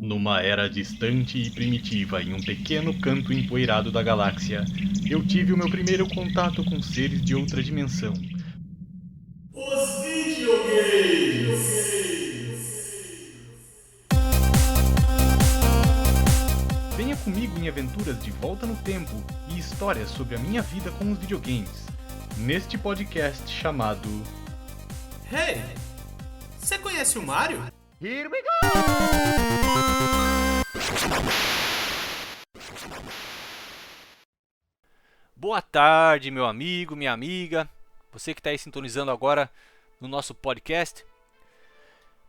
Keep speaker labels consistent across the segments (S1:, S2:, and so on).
S1: Numa era distante e primitiva, em um pequeno canto empoeirado da galáxia, eu tive o meu primeiro contato com seres de outra dimensão.
S2: Os videogames!
S1: Venha comigo em aventuras de volta no tempo e histórias sobre a minha vida com os videogames. Neste podcast chamado
S2: Hey, você conhece o Mario?
S1: Here we go!
S3: Boa tarde, meu amigo, minha amiga, você que está aí sintonizando agora no nosso podcast.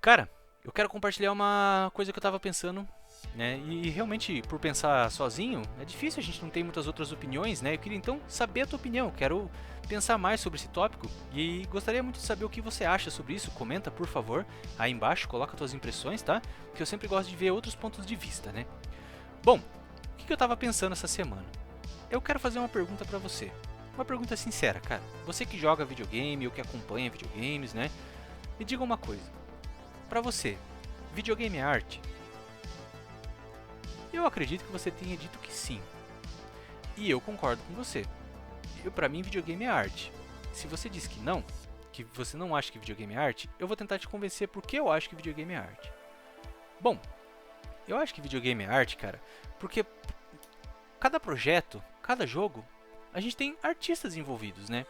S3: Cara, eu quero compartilhar uma coisa que eu estava pensando, né? E realmente, por pensar sozinho, é difícil, a gente não tem muitas outras opiniões, né? Eu queria então saber a tua opinião, quero pensar mais sobre esse tópico e gostaria muito de saber o que você acha sobre isso. Comenta, por favor, aí embaixo, coloca tuas impressões, tá? Porque eu sempre gosto de ver outros pontos de vista, né? Bom, o que eu estava pensando essa semana? Eu quero fazer uma pergunta pra você. Uma pergunta sincera, cara. Você que joga videogame ou que acompanha videogames, né? Me diga uma coisa. Pra você, videogame é arte? Eu acredito que você tenha dito que sim. E eu concordo com você. Pra mim, videogame é arte. Se você diz que não, que você não acha que videogame é arte, eu vou tentar te convencer porque eu acho que videogame é arte. Bom, eu acho que videogame é arte, cara, porque cada projeto, cada jogo, a gente tem artistas envolvidos, né?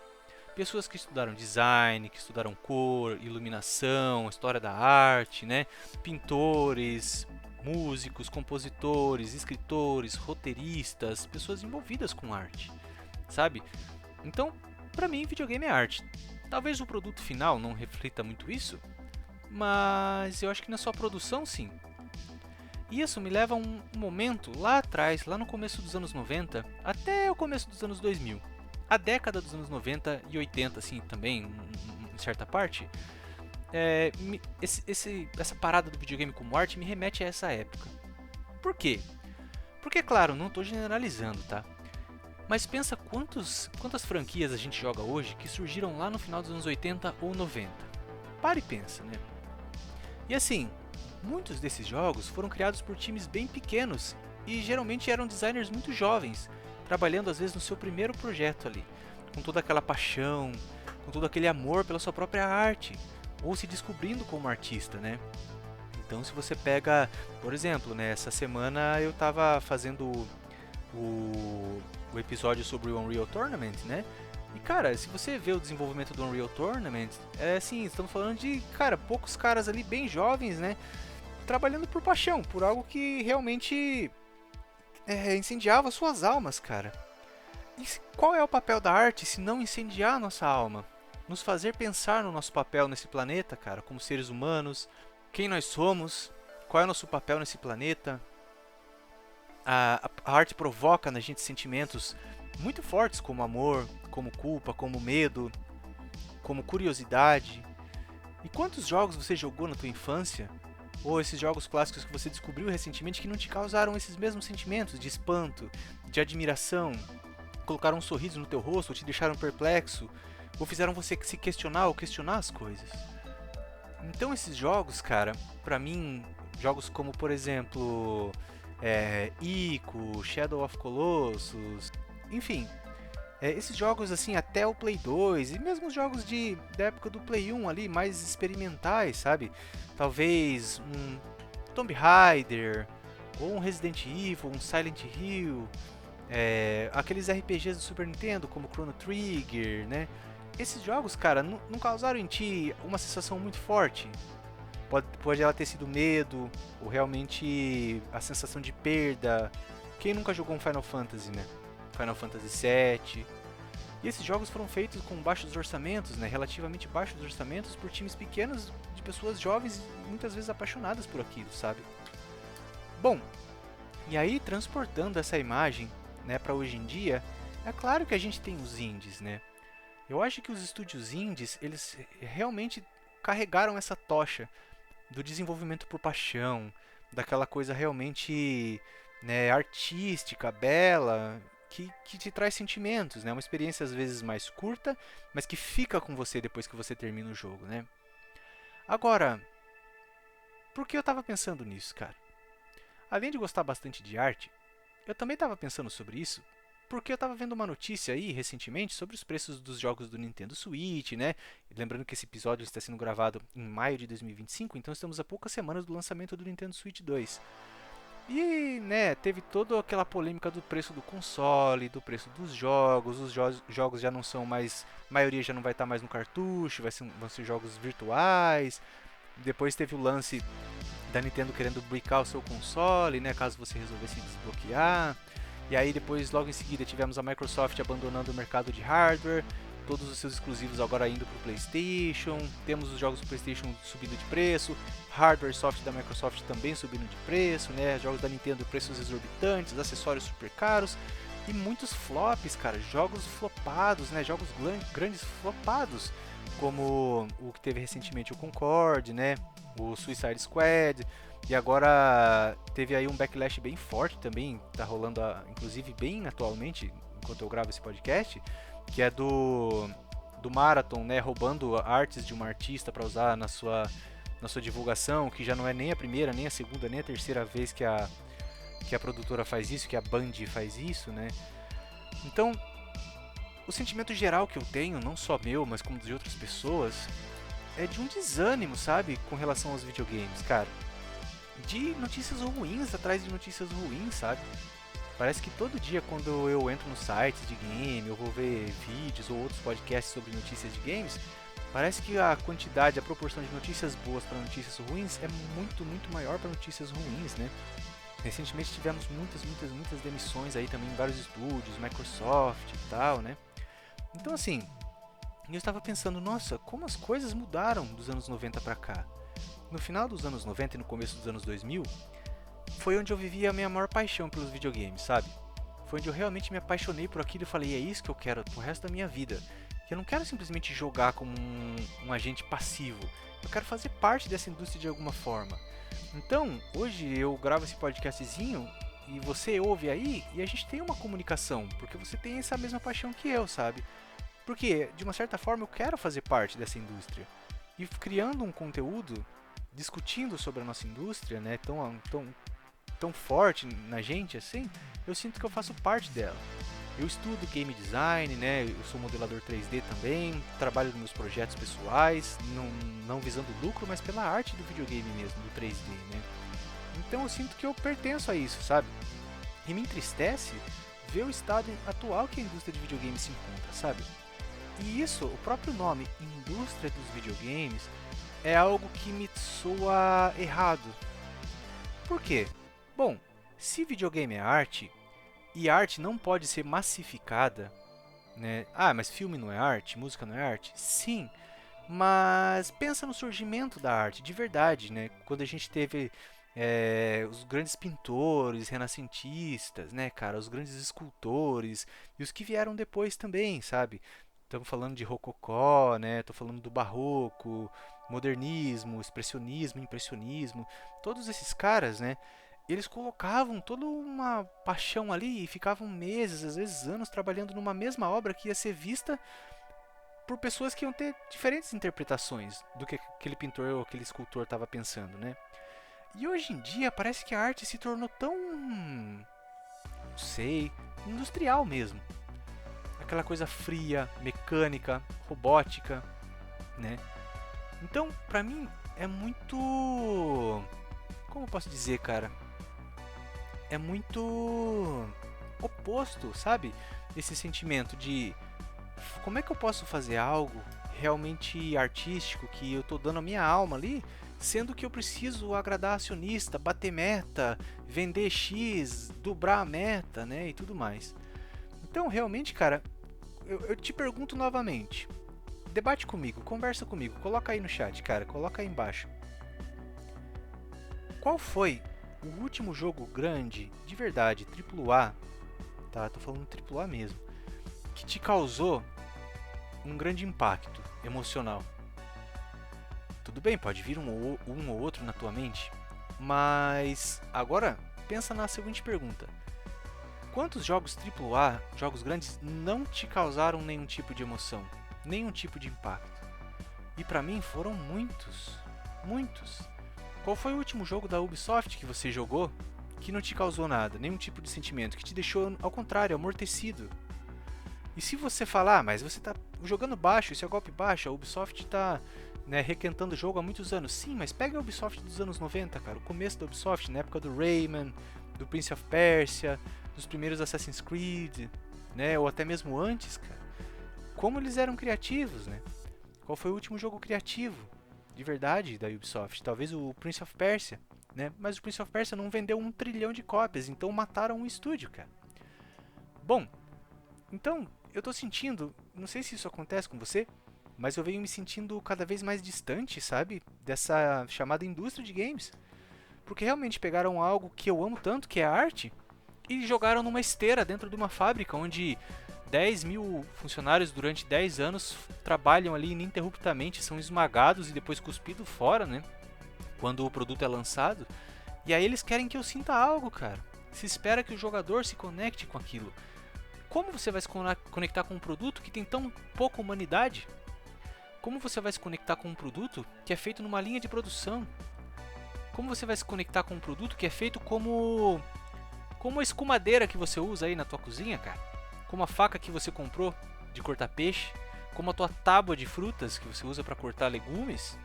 S3: Pessoas que estudaram design, que estudaram cor, iluminação, história da arte, né? Pintores, músicos, compositores, escritores, roteiristas, pessoas envolvidas com arte, sabe? Então, pra mim, videogame é arte. Talvez o produto final não reflita muito isso, mas eu acho que na sua produção, sim. E isso me leva a um momento lá atrás, lá no começo dos anos 90, até o começo dos anos 2000. A década dos anos 90 e 80, assim, também, em certa parte. Essa parada do videogame como arte me remete a essa época. Por quê? Porque, claro, não estou generalizando, tá? Mas pensa quantas franquias a gente joga hoje que surgiram lá no final dos anos 80 ou 90. Para e pensa, né? E assim, muitos desses jogos foram criados por times bem pequenos e geralmente eram designers muito jovens, trabalhando às vezes no seu primeiro projeto ali, com toda aquela paixão, com todo aquele amor pela sua própria arte, ou se descobrindo como artista, né? Então se você pega, por exemplo, né, essa semana eu estava fazendo o episódio sobre o Unreal Tournament, né? E cara, se você vê o desenvolvimento do Unreal Tournament, é assim, estamos falando de, cara, poucos caras ali bem jovens, né? Trabalhando por paixão, por algo que realmente incendiava suas almas, cara. E qual é o papel da arte se não incendiar a nossa alma? Nos fazer pensar no nosso papel nesse planeta, cara, como seres humanos, quem nós somos, qual é o nosso papel nesse planeta. A arte provoca na gente sentimentos muito fortes, como amor, como culpa, como medo, como curiosidade. E quantos jogos você jogou na tua infância? Ou esses jogos clássicos que você descobriu recentemente que não te causaram esses mesmos sentimentos de espanto, de admiração, colocaram um sorriso no teu rosto, ou te deixaram perplexo, ou fizeram você se questionar ou questionar as coisas. Então esses jogos, cara, pra mim, jogos como por exemplo Ico, Shadow of Colossus, enfim, esses jogos assim até o Play 2 e mesmo os jogos da época do Play 1 ali, mais experimentais, sabe? Talvez um Tomb Raider, ou um Resident Evil, um Silent Hill, aqueles RPGs do Super Nintendo como Chrono Trigger, né? Esses jogos, cara, não causaram em ti uma sensação muito forte? Pode ela ter sido medo, ou realmente a sensação de perda. Quem nunca jogou um Final Fantasy, né? Final Fantasy VII. E esses jogos foram feitos com baixos orçamentos, né? Relativamente baixos orçamentos por times pequenos de pessoas jovens e muitas vezes apaixonadas por aquilo, sabe? Bom, e aí transportando essa imagem, né, para hoje em dia, é claro que a gente tem os indies, né? Eu acho que os estúdios indies, eles realmente carregaram essa tocha do desenvolvimento por paixão, daquela coisa realmente, né, artística, bela, que te traz sentimentos, né? Uma experiência às vezes mais curta, mas que fica com você depois que você termina o jogo, né? Agora, por que eu estava pensando nisso, cara? além de gostar bastante de arte, eu também estava pensando sobre isso, porque eu estava vendo uma notícia aí recentemente sobre os preços dos jogos do Nintendo Switch, né? Lembrando que esse episódio está sendo gravado em maio de 2025, então estamos a poucas semanas do lançamento do Nintendo Switch 2. E, né, teve toda aquela polêmica do preço do console, do preço dos jogos, os jogos já não são mais, a maioria já não vai estar mais no cartucho, vão ser jogos virtuais. Depois teve o lance da Nintendo querendo bricar o seu console, né, caso você resolvesse desbloquear. E aí depois, logo em seguida, tivemos a Microsoft abandonando o mercado de hardware, todos os seus exclusivos agora indo para o PlayStation, temos os jogos do PlayStation subindo de preço, hardware e software da Microsoft também subindo de preço, né? Jogos da Nintendo preços exorbitantes, acessórios super caros e muitos flops, cara, jogos flopados, né? Jogos grandes flopados, como o que teve recentemente o Concorde, né? O Suicide Squad. E agora teve aí um backlash bem forte também, tá rolando inclusive bem atualmente, enquanto eu gravo esse podcast, que é do Marathon, né, roubando artes de uma artista para usar na sua divulgação, que já não é nem a primeira, nem a segunda, nem a terceira vez que a produtora faz isso, que a Band faz isso, né? Então, o sentimento geral que eu tenho, não só meu, mas como de outras pessoas, é de um desânimo, sabe, com relação aos videogames, cara. De notícias ruins atrás de notícias ruins, sabe? Parece que todo dia quando eu entro nos sites de game, eu vou ver vídeos ou outros podcasts sobre notícias de games, parece que a quantidade, a proporção de notícias boas para notícias ruins é muito, muito maior para notícias ruins, né? Recentemente tivemos muitas demissões aí também em vários estúdios, Microsoft e tal, né? Então assim, eu estava pensando, nossa, como as coisas mudaram dos anos 90 para cá. No final dos anos 90 e no começo dos anos 2000, foi onde eu vivi a minha maior paixão pelos videogames, sabe? Foi onde eu realmente me apaixonei por aquilo e falei, é isso que eu quero pro resto da minha vida. Eu não quero simplesmente jogar como um agente passivo. Eu quero fazer parte dessa indústria de alguma forma. Então, hoje eu gravo esse podcastzinho e você ouve aí e a gente tem uma comunicação, porque você tem essa mesma paixão que eu, sabe? Porque, de uma certa forma, eu quero fazer parte dessa indústria. E criando um conteúdo, discutindo sobre a nossa indústria, né, tão forte na gente assim, eu sinto que eu faço parte dela. Eu estudo game design, né? Eu sou modelador 3D também, trabalho nos meus projetos pessoais, não visando lucro, mas pela arte do videogame mesmo, do 3D, né? Então eu sinto que eu pertenço a isso, sabe? E me entristece ver o estado atual que a indústria de videogames se encontra, sabe? E isso, o próprio nome, indústria dos videogames, é algo que me soa errado. Por quê? Bom, se videogame é arte, e arte não pode ser massificada, né? Ah, mas filme não é arte, música não é arte? Sim, mas pensa no surgimento da arte, de verdade, né? Quando a gente teve os grandes pintores, renascentistas, né, cara? Os grandes escultores e os que vieram depois também, sabe? Estamos falando de rococó, né? Tô falando do barroco, modernismo, expressionismo, impressionismo. Todos esses caras, né? Eles colocavam toda uma paixão ali e ficavam meses, às vezes anos, trabalhando numa mesma obra que ia ser vista por pessoas que iam ter diferentes interpretações do que aquele pintor ou aquele escultor estava pensando, né? E hoje em dia parece que a arte se tornou tão, não sei, industrial mesmo. Aquela coisa fria, mecânica, robótica, né? Então, pra mim, é muito... Como eu posso dizer, cara? É muito oposto, sabe? Esse sentimento de como é que eu posso fazer algo realmente artístico, que eu tô dando a minha alma ali, sendo que eu preciso agradar acionista, bater meta, vender X, dobrar a meta, né? E tudo mais. Então, realmente, cara, eu te pergunto novamente. Debate comigo, conversa comigo, coloca aí no chat, cara, coloca aí embaixo. Qual foi o último jogo grande, de verdade, AAA, tá? Tô falando AAA mesmo, que te causou um grande impacto emocional? Tudo bem, pode vir um ou outro na tua mente, mas agora pensa na seguinte pergunta. Quantos jogos AAA, jogos grandes, não te causaram nenhum tipo de emoção, nenhum tipo de impacto? E pra mim foram muitos, muitos. Qual foi o último jogo da Ubisoft que você jogou que não te causou nada, nenhum tipo de sentimento, que te deixou, ao contrário, amortecido. E se você falar, mas você tá jogando baixo, isso é golpe baixo, a Ubisoft tá, né, requentando o jogo há muitos anos. Sim, mas pega a Ubisoft dos anos 90, cara, o começo da Ubisoft, na época do Rayman, do Prince of Persia, dos primeiros Assassin's Creed, né, ou até mesmo antes, cara. Como eles eram criativos, né? Qual foi o último jogo criativo, de verdade, da Ubisoft? Talvez o Prince of Persia, né? Mas o Prince of Persia não vendeu 1 trilhão de cópias, então mataram um estúdio, cara. Bom, então, eu tô sentindo, não sei se isso acontece com você, mas eu venho me sentindo cada vez mais distante, sabe? Dessa chamada indústria de games. Porque realmente pegaram algo que eu amo tanto, que é a arte, e jogaram numa esteira dentro de uma fábrica, onde 10 mil funcionários durante 10 anos trabalham ali ininterruptamente, são esmagados e depois cuspidos fora, né? Quando o produto é lançado. E aí eles querem que eu sinta algo, cara. Se espera que o jogador se conecte com aquilo. Como você vai se conectar com um produto que tem tão pouca humanidade? Como você vai se conectar com um produto que é feito numa linha de produção? Como você vai se conectar com um produto que é feito como a escumadeira que você usa aí na tua cozinha, cara? Como a faca que você comprou de cortar peixe? Como a tua tábua de frutas que você usa para cortar legumes?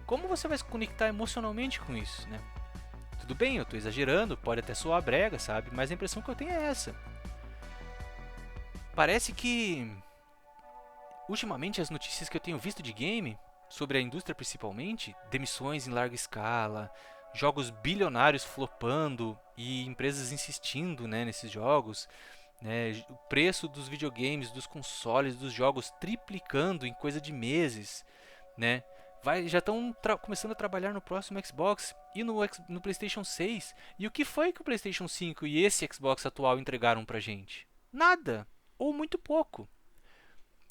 S3: Como você vai se conectar emocionalmente com isso, né? Tudo bem, eu estou exagerando, pode até soar brega, sabe? Mas a impressão que eu tenho é essa. Parece que ultimamente as notícias que eu tenho visto de game, sobre a indústria principalmente, demissões em larga escala, jogos bilionários flopando e empresas insistindo, né, nesses jogos, né, o preço dos videogames, dos consoles, dos jogos triplicando em coisa de meses, né? Já estão começando a trabalhar no próximo Xbox e no PlayStation 6. E o que foi que o PlayStation 5 e esse Xbox atual entregaram pra gente? Nada, ou muito pouco,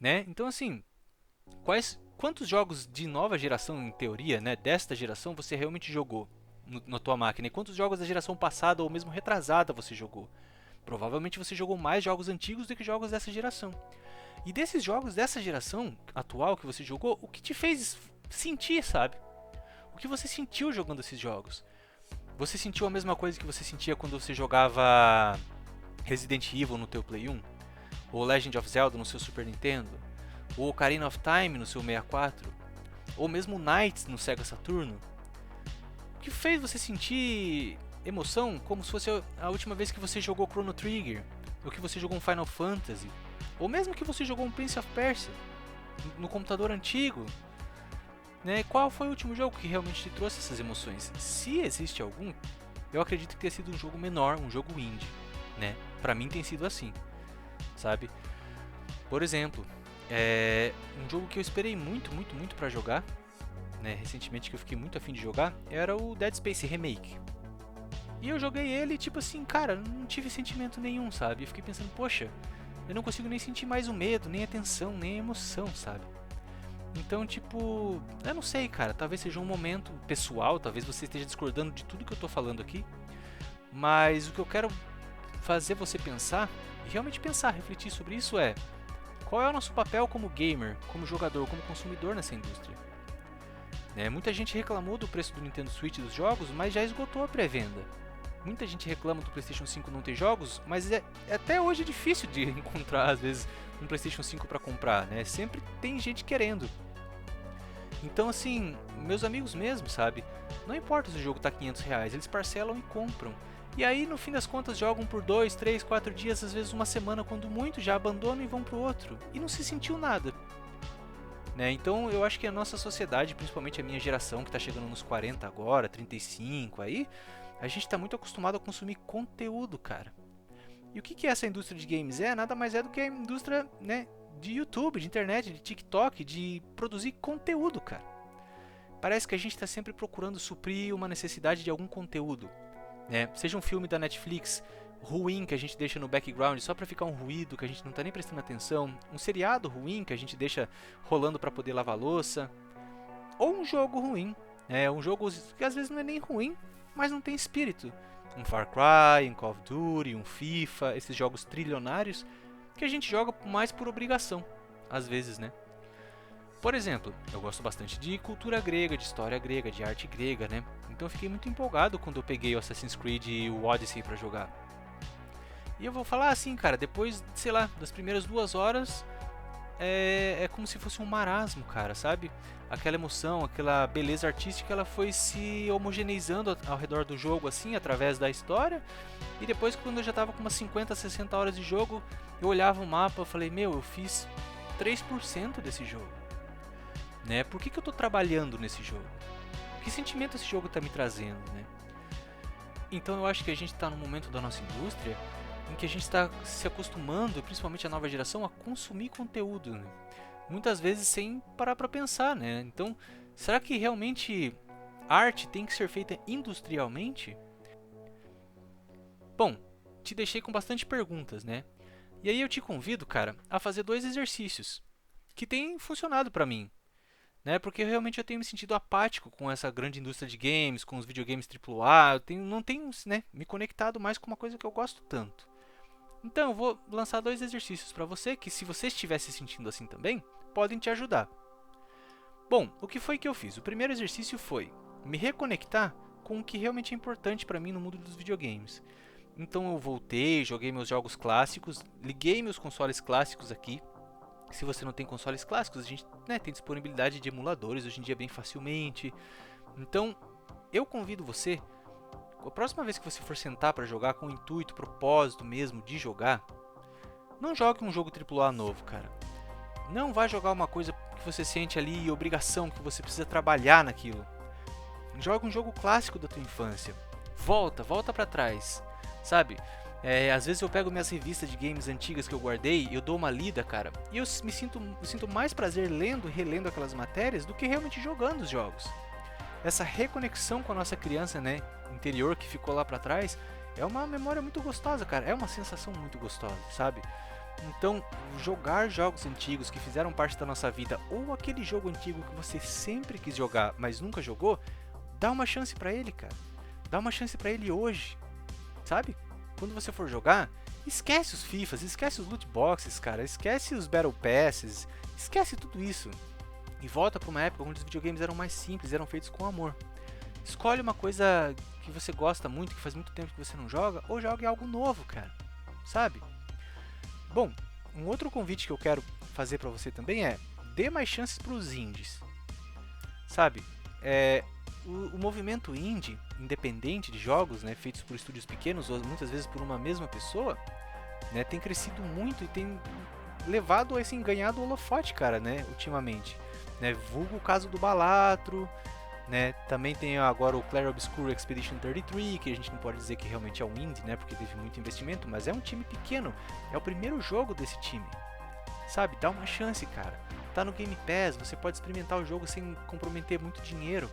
S3: né? Então assim, quantos jogos de nova geração, em teoria, né, desta geração você realmente jogou na tua máquina? E quantos jogos da geração passada ou mesmo retrasada você jogou? Provavelmente você jogou mais jogos antigos do que jogos dessa geração. E desses jogos dessa geração atual que você jogou, o que te fez sentir, sabe? O que você sentiu jogando esses jogos? Você sentiu a mesma coisa que você sentia quando você jogava Resident Evil no teu Play 1? Ou Legend of Zelda no seu Super Nintendo? Ou Ocarina of Time no seu 64? Ou mesmo Knights no Sega Saturno? O que fez você sentir emoção como se fosse a última vez que você jogou Chrono Trigger? Ou que você jogou um Final Fantasy? Ou mesmo que você jogou um Prince of Persia no computador antigo? Né? Qual foi o último jogo que realmente te trouxe essas emoções? Se existe algum, eu acredito que tenha sido um jogo menor, um jogo indie, né? Pra mim tem sido assim, sabe? Por exemplo, um jogo que eu esperei muito pra jogar, né? Recentemente, que eu fiquei muito afim de jogar, era o Dead Space Remake. E eu joguei ele, tipo assim, cara, não tive sentimento nenhum, sabe? Eu fiquei pensando, poxa, eu não consigo nem sentir mais o medo, nem a tensão, nem a emoção, sabe? Então, tipo, eu não sei, cara, talvez seja um momento pessoal, talvez você esteja discordando de tudo que eu tô falando aqui, mas o que eu quero fazer você pensar, e realmente pensar, refletir sobre isso é: qual é o nosso papel como gamer, como jogador, como consumidor nessa indústria? Muita gente reclamou do preço do Nintendo Switch dos jogos, mas já esgotou a pré-venda. Muita gente reclama do PlayStation 5 não ter jogos, mas até hoje é difícil de encontrar, às vezes, um PlayStation 5 para comprar, né? Sempre tem gente querendo. Então, assim, meus amigos mesmo, sabe? Não importa se o jogo tá R$500, eles parcelam e compram. E aí, no fim das contas, jogam por 2, 3, 4 dias, às vezes uma semana, quando muito, já abandonam e vão pro outro. E não se sentiu nada. Né? Então, eu acho que a nossa sociedade, principalmente a minha geração, que tá chegando nos 40 agora, 35 aí, a gente tá muito acostumado a consumir conteúdo, cara. E o que é essa indústria de games? Nada mais é do que a indústria, né, de YouTube, de internet, de TikTok, de produzir conteúdo, cara. Parece que a gente está sempre procurando suprir uma necessidade de algum conteúdo, né? Seja um filme da Netflix ruim que a gente deixa no background só para ficar um ruído que a gente não tá nem prestando atenção, um seriado ruim que a gente deixa rolando para poder lavar louça, ou um jogo ruim, um jogo que às vezes não é nem ruim, mas não tem espírito. Um Far Cry, um Call of Duty, um FIFA, esses jogos trilionários que a gente joga mais por obrigação, às vezes, né? Por exemplo, eu gosto bastante de cultura grega, de história grega, de arte grega, né? Então eu fiquei muito empolgado quando eu peguei o Assassin's Creed e o Odyssey pra jogar. E eu vou falar assim, cara, depois, sei lá, das primeiras 2 horas, é como se fosse um marasmo, cara, sabe? Aquela emoção, aquela beleza artística, ela foi se homogeneizando ao redor do jogo, assim, através da história. E depois, quando eu já tava com umas 50, 60 horas de jogo, eu olhava o mapa e falei, meu, eu fiz 3% desse jogo. Né? Por que eu tô trabalhando nesse jogo? Que sentimento esse jogo tá me trazendo, né? Então eu acho que a gente tá num momento da nossa indústria em que a gente está se acostumando, principalmente a nova geração, a consumir conteúdo, né? Muitas vezes sem parar para pensar, né? Então, será que realmente arte tem que ser feita industrialmente? Bom, te deixei com bastante perguntas, né? E aí eu te convido, cara, a fazer 2 exercícios que têm funcionado para mim, né? Porque realmente eu tenho me sentido apático com essa grande indústria de games, com os videogames AAA, não tenho, né, me conectado mais com uma coisa que eu gosto tanto. Então eu vou lançar 2 exercícios para você que, se você estiver se sentindo assim também, podem te ajudar. Bom, o que foi que eu fiz? O primeiro exercício foi me reconectar com o que realmente é importante para mim no mundo dos videogames. Então eu voltei, joguei meus jogos clássicos, liguei meus consoles clássicos aqui. Se você não tem consoles clássicos, a gente, né, tem disponibilidade de emuladores hoje em dia bem facilmente. Então eu convido você, a próxima vez que você for sentar para jogar com o intuito, propósito mesmo de jogar, não jogue um jogo AAA novo, cara. Não vá jogar uma coisa que você sente ali obrigação, que você precisa trabalhar naquilo. Joga um jogo clássico da tua infância. Volta para trás, sabe? Às vezes eu pego minhas revistas de games antigas que eu guardei, eu dou uma lida, cara, e eu sinto mais prazer lendo e relendo aquelas matérias do que realmente jogando os jogos. Essa reconexão com a nossa criança, né, interior que ficou lá pra trás, é uma memória muito gostosa, cara. É uma sensação muito gostosa, sabe? Então, jogar jogos antigos que fizeram parte da nossa vida, ou aquele jogo antigo que você sempre quis jogar, mas nunca jogou, dá uma chance pra ele, cara. Dá uma chance pra ele hoje, sabe? Quando você for jogar, esquece os FIFAs, esquece os loot boxes, cara, esquece os Battle Passes, esquece tudo isso. E volta para uma época onde os videogames eram mais simples, eram feitos com amor. Escolhe uma coisa que você gosta muito, que faz muito tempo que você não joga, ou jogue algo novo, cara. Sabe? Bom, um outro convite que eu quero fazer para você também é: dê mais chances para os indies. Sabe? O movimento indie, independente de jogos, né, feitos por estúdios pequenos, ou muitas vezes por uma mesma pessoa, né, tem crescido muito e tem levado a ganhado o holofote, cara, né, ultimamente. Né, vulgo o caso do Balatro, né, também tem agora o Clair Obscur Expedition 33, que a gente não pode dizer que realmente é um indie, né, porque teve muito investimento, mas é um time pequeno, é o primeiro jogo desse time, sabe, dá uma chance, cara, tá no Game Pass, você pode experimentar o jogo sem comprometer muito dinheiro,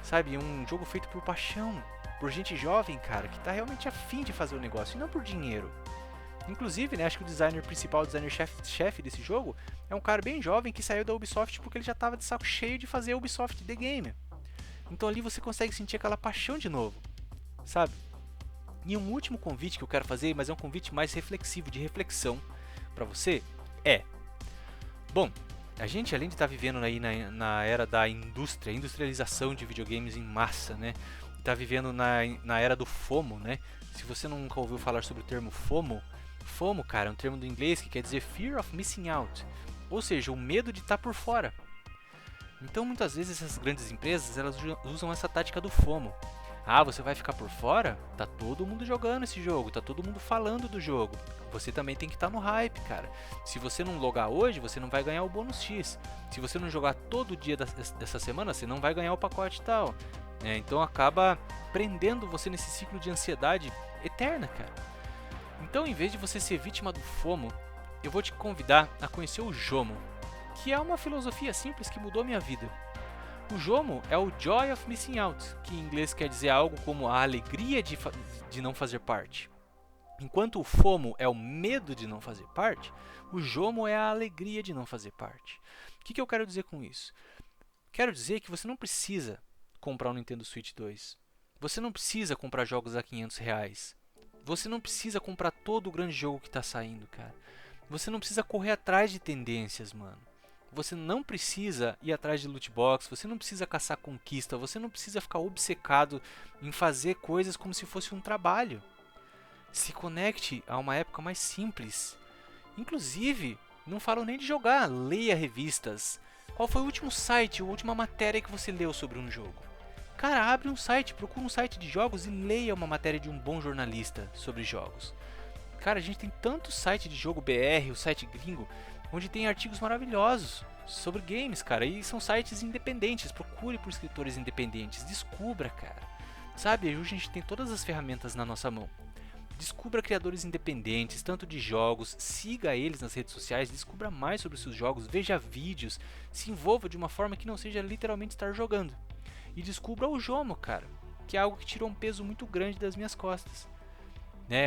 S3: sabe, é um jogo feito por paixão, por gente jovem, cara, que tá realmente afim de fazer o negócio, e não por dinheiro. Inclusive, né, acho que o designer principal, o designer-chefe desse jogo, é um cara bem jovem que saiu da Ubisoft porque ele já estava de saco cheio de fazer Ubisoft The Game. Então ali você consegue sentir aquela paixão de novo, sabe? E um último convite que eu quero fazer, mas é um convite mais reflexivo, de reflexão para você, bom, a gente, além de estar vivendo aí na era da industrialização de videogames em massa, né? Está vivendo na era do FOMO, né? Se você nunca ouviu falar sobre o termo FOMO, cara, é um termo do inglês que quer dizer Fear of Missing Out, ou seja, o medo de estar por fora. Então, muitas vezes essas grandes empresas, elas usam essa tática do FOMO. Ah, você vai ficar por fora? Tá todo mundo jogando esse jogo, tá todo mundo falando do jogo. Você também tem que estar no hype, cara. Se você não logar hoje, você não vai ganhar o bônus X. Se você não jogar todo dia dessa semana, você não vai ganhar o pacote tal. Então acaba prendendo você nesse ciclo de ansiedade eterna, cara. Então, em vez de você ser vítima do FOMO, eu vou te convidar a conhecer o JOMO, que é uma filosofia simples que mudou minha vida. O JOMO é o Joy of Missing Out, que em inglês quer dizer algo como a alegria de não fazer parte. Enquanto o FOMO é o medo de não fazer parte, o JOMO é a alegria de não fazer parte. O que eu quero dizer com isso? Quero dizer que você não precisa comprar um Nintendo Switch 2. Você não precisa comprar jogos a R$500. Você não precisa comprar todo o grande jogo que está saindo, cara. Você não precisa correr atrás de tendências, mano. Você não precisa ir atrás de loot box, você não precisa caçar conquista, você não precisa ficar obcecado em fazer coisas como se fosse um trabalho. Se conecte a uma época mais simples. Inclusive, não falo nem de jogar, leia revistas. Qual foi o último site, a última matéria que você leu sobre um jogo? Cara, abre um site, procura um site de jogos e leia uma matéria de um bom jornalista sobre jogos. Cara, a gente tem tanto site de jogo BR, o site gringo, onde tem artigos maravilhosos sobre games, cara. E são sites independentes, procure por escritores independentes, descubra, cara. Sabe, hoje a gente tem todas as ferramentas na nossa mão. Descubra criadores independentes, tanto de jogos, siga eles nas redes sociais, descubra mais sobre os seus jogos, veja vídeos, se envolva de uma forma que não seja literalmente estar jogando. E descubra o Jomo, cara, que é algo que tirou um peso muito grande das minhas costas.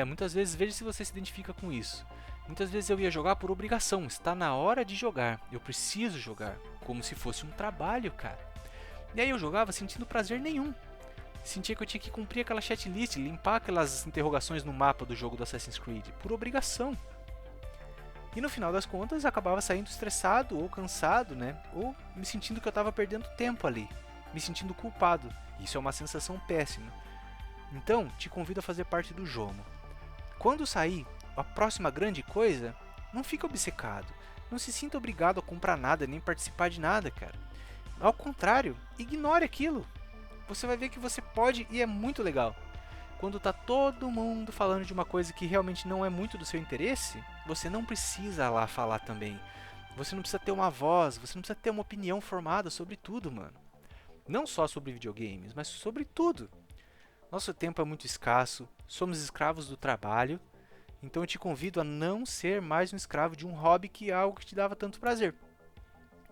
S3: Muitas vezes, veja se você se identifica com isso. Muitas vezes eu ia jogar por obrigação, está na hora de jogar, eu preciso jogar, como se fosse um trabalho, cara. E aí eu jogava sentindo prazer nenhum. Sentia que eu tinha que cumprir aquela checklist, limpar aquelas interrogações no mapa do jogo do Assassin's Creed, por obrigação. E no final das contas, acabava saindo estressado ou cansado, ou me sentindo que eu estava perdendo tempo ali, me sentindo culpado. Isso é uma sensação péssima. Então, te convido a fazer parte do Jomo. Quando sair a próxima grande coisa, não fique obcecado. Não se sinta obrigado a comprar nada, nem participar de nada, cara. Ao contrário, ignore aquilo. Você vai ver que você pode e é muito legal. Quando tá todo mundo falando de uma coisa que realmente não é muito do seu interesse, você não precisa lá falar também. Você não precisa ter uma voz, você não precisa ter uma opinião formada sobre tudo, mano. Não só sobre videogames, mas sobre tudo. Nosso tempo é muito escasso, somos escravos do trabalho, então eu te convido a não ser mais um escravo de um hobby que é algo que te dava tanto prazer.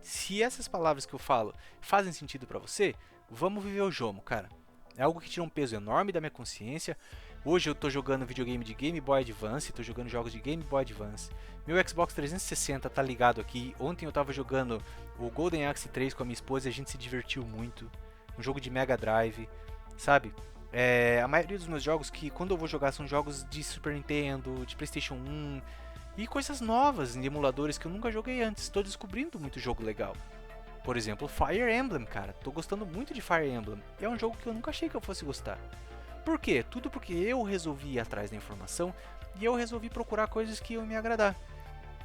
S3: Se essas palavras que eu falo fazem sentido pra você, vamos viver o Jomo, cara. É algo que tira um peso enorme da minha consciência. Hoje eu tô jogando videogame de Game Boy Advance, tô jogando jogos de Game Boy Advance. Meu Xbox 360 tá ligado aqui. Ontem eu tava jogando o Golden Axe 3 com a minha esposa e a gente se divertiu muito. Um jogo de Mega Drive, sabe? A maioria dos meus jogos que quando eu vou jogar são jogos de Super Nintendo, de PlayStation 1 e coisas novas em emuladores que eu nunca joguei antes. Estou descobrindo muito jogo legal. Por exemplo, Fire Emblem, cara. Tô gostando muito de Fire Emblem. É um jogo que eu nunca achei que eu fosse gostar. Por quê? Tudo porque eu resolvi ir atrás da informação e eu resolvi procurar coisas que iam me agradar.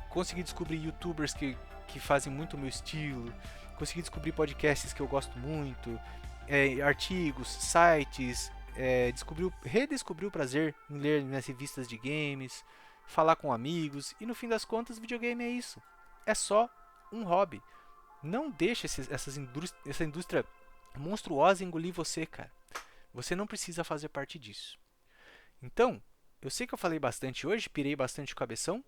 S3: Consegui descobrir youtubers que fazem muito o meu estilo. Consegui descobrir podcasts que eu gosto muito. Artigos, sites. Redescobri o prazer em ler minhas revistas de games. Falar com amigos. E no fim das contas, videogame é isso. É só um hobby. Não deixe essa indústria monstruosa engolir você, cara. Você não precisa fazer parte disso. Então, eu sei que eu falei bastante hoje, pirei bastante o cabeção,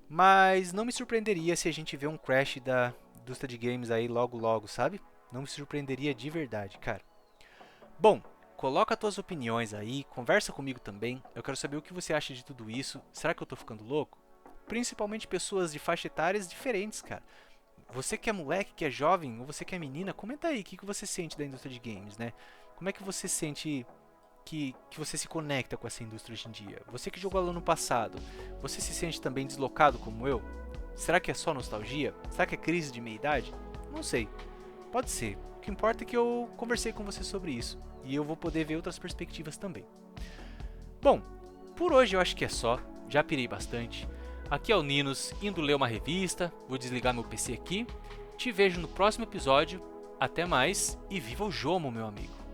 S3: mas não me surpreenderia se a gente vê um crash da indústria de games aí logo logo, sabe? Não me surpreenderia de verdade, cara. Bom, coloca as tuas opiniões aí, conversa comigo também. Eu quero saber o que você acha de tudo isso. Será que eu tô ficando louco? Principalmente pessoas de faixa etárias diferentes, cara. Você que é moleque, que é jovem, ou você que é menina, comenta aí o que você sente da indústria de games, Como é que você sente que você se conecta com essa indústria hoje em dia? Você que jogou lá no passado, você se sente também deslocado como eu? Será que é só nostalgia? Será que é crise de meia-idade? Não sei. Pode ser. O que importa é que eu conversei com você sobre isso. E eu vou poder ver outras perspectivas também. Bom, por hoje eu acho que é só. Já pirei bastante. Aqui é o Ninos, indo ler uma revista. Vou desligar meu PC aqui. Te vejo no próximo episódio. Até mais e viva o Jomo, meu amigo.